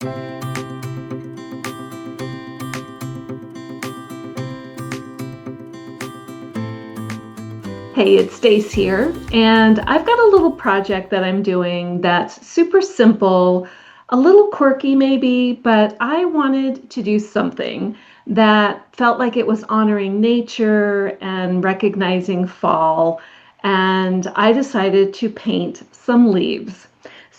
Hey, it's Stace here, and I've got a little project that I'm doing that's super simple, a little quirky maybe, but I wanted to do something that felt like it was honoring nature and recognizing fall, and I decided to paint some leaves.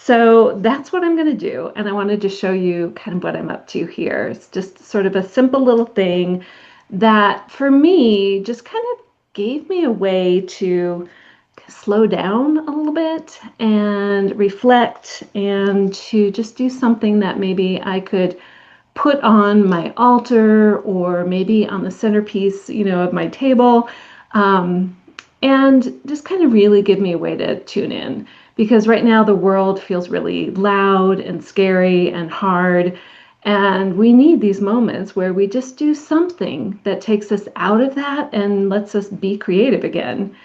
So that's what I'm going to do, and I wanted to show you kind of what I'm up to here. It's just sort of a simple little thing that for me just kind of gave me a way to slow down a little bit and reflect and to just do something that maybe I could put on my altar or maybe on the centerpiece, of my table. Um, and just kind of really give me a way to tune in because right now the world feels really loud and scary and hard. And we need these moments where we just do something that takes us out of that and lets us be creative again.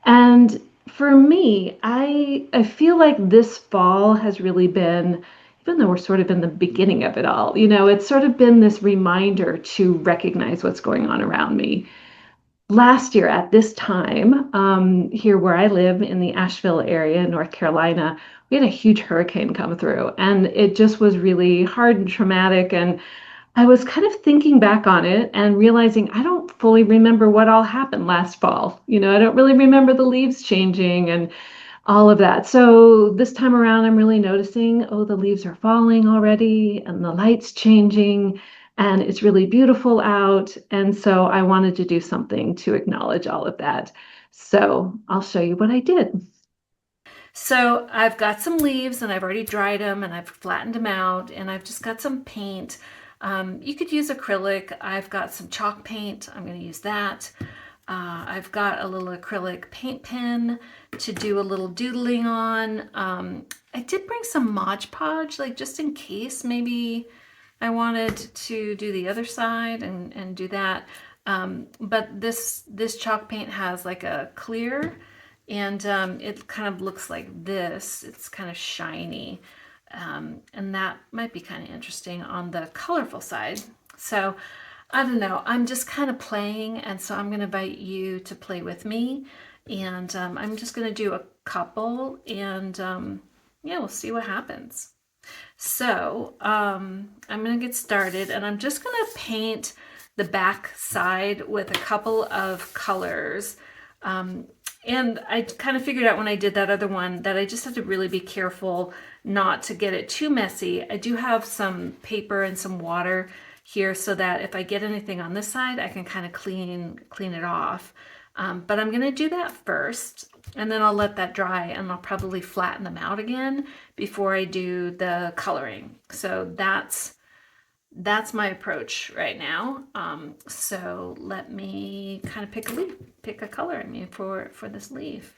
And for me, I feel like this fall has really been, even though we're sort of in the beginning of it all, it's sort of been this reminder to recognize what's going on around me. Last year at this time, here where I live in the Asheville area, North Carolina, we had a huge hurricane come through, and it just was really hard and traumatic. And I was kind of thinking back on it and realizing I don't fully remember what all happened last fall. I don't really remember the leaves changing and all of that. So this time around, I'm really noticing, oh, the leaves are falling already and the light's changing and it's really beautiful out. And so I wanted to do something to acknowledge all of that. So I'll show you what I did. So I've got some leaves and I've already dried them and I've flattened them out and I've just got some paint. You could use acrylic. I've got some chalk paint. I'm going to use that. I've got a little acrylic paint pen to do a little doodling on. I did bring some Mod Podge, like just in case maybe I wanted to do the other side and do that. But this chalk paint has like a clear and it kind of looks like this. It's kind of shiny. And that might be kind of interesting on the colorful side. So I don't know. I'm just kind of playing, and so I'm going to invite you to play with me. And I'm just going to do a couple, and yeah, we'll see what happens. So I'm going to get started, and I'm just going to paint the back side with a couple of colors. And I kind of figured out when I did that other one that I just have to really be careful not to get it too messy. I do have some paper and some water here so that if I get anything on this side, I can kind of clean it off. But I'm going to do that first, and then I'll let that dry, and I'll probably flatten them out again before I do the coloring. So that's my approach right now. So let me kind of pick a color, for this leaf.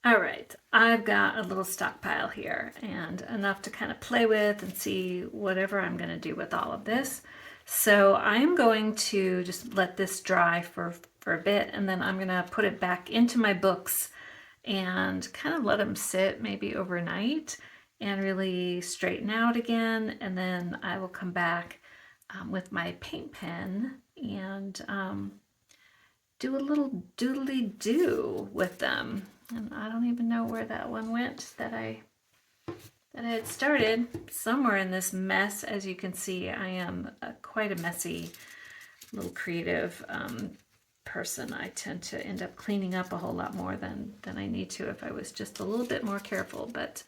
All right, I've got a little stockpile here and enough to kind of play with and see whatever I'm going to do with all of this. So I am going to just let this dry for a bit, and then I'm going to put it back into my books and kind of let them sit maybe overnight and really straighten out again. And then I will come back with my paint pen and do a little doodly do with them. And I don't even know where that one went that I had started. Somewhere in this mess. As you can see, I am quite a messy little creative person. I tend to end up cleaning up a whole lot more than I need to if I was just a little bit more careful, but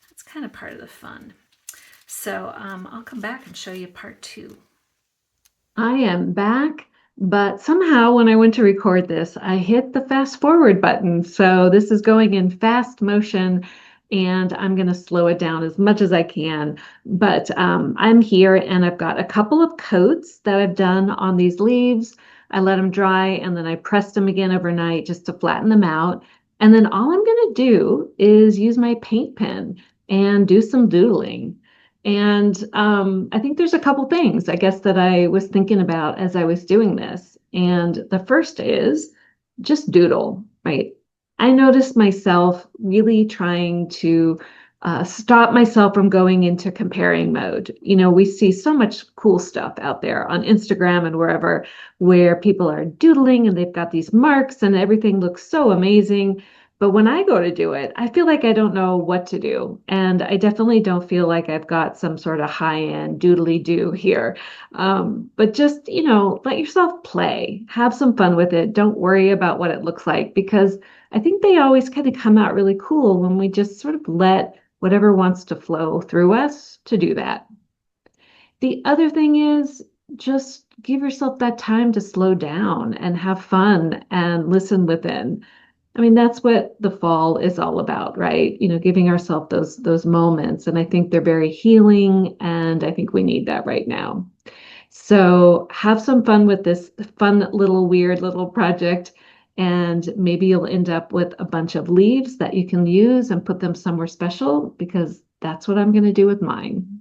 that's kind of part of the fun. So I'll come back and show you part 2. I am back, but somehow when I went to record this, I hit the fast forward button. So this is going in fast motion, and I'm going to slow it down as much as I can. But I'm here, and I've got a couple of coats that I've done on these leaves. I let them dry, and then I pressed them again overnight just to flatten them out. And then all I'm going to do is use my paint pen and do some doodling. And I think there's a couple things I guess that I was thinking about as I was doing this. And the first is just doodle, right? I noticed myself really trying to stop myself from going into comparing mode. You know, we see so much cool stuff out there on Instagram and wherever where people are doodling and they've got these marks and everything looks so amazing. But when I go to do it, I feel like I don't know what to do. And I definitely don't feel like I've got some sort of high-end doodly do here. But just, let yourself play, have some fun with it. Don't worry about what it looks like because I think they always kind of come out really cool when we just sort of let whatever wants to flow through us to do that. The other thing is just give yourself that time to slow down and have fun and listen within. I mean, that's what the fall is all about, right? Giving ourselves those moments. And I think they're very healing, and I think we need that right now. So have some fun with this fun little weird little project. And maybe you'll end up with a bunch of leaves that you can use and put them somewhere special because that's what I'm going to do with mine.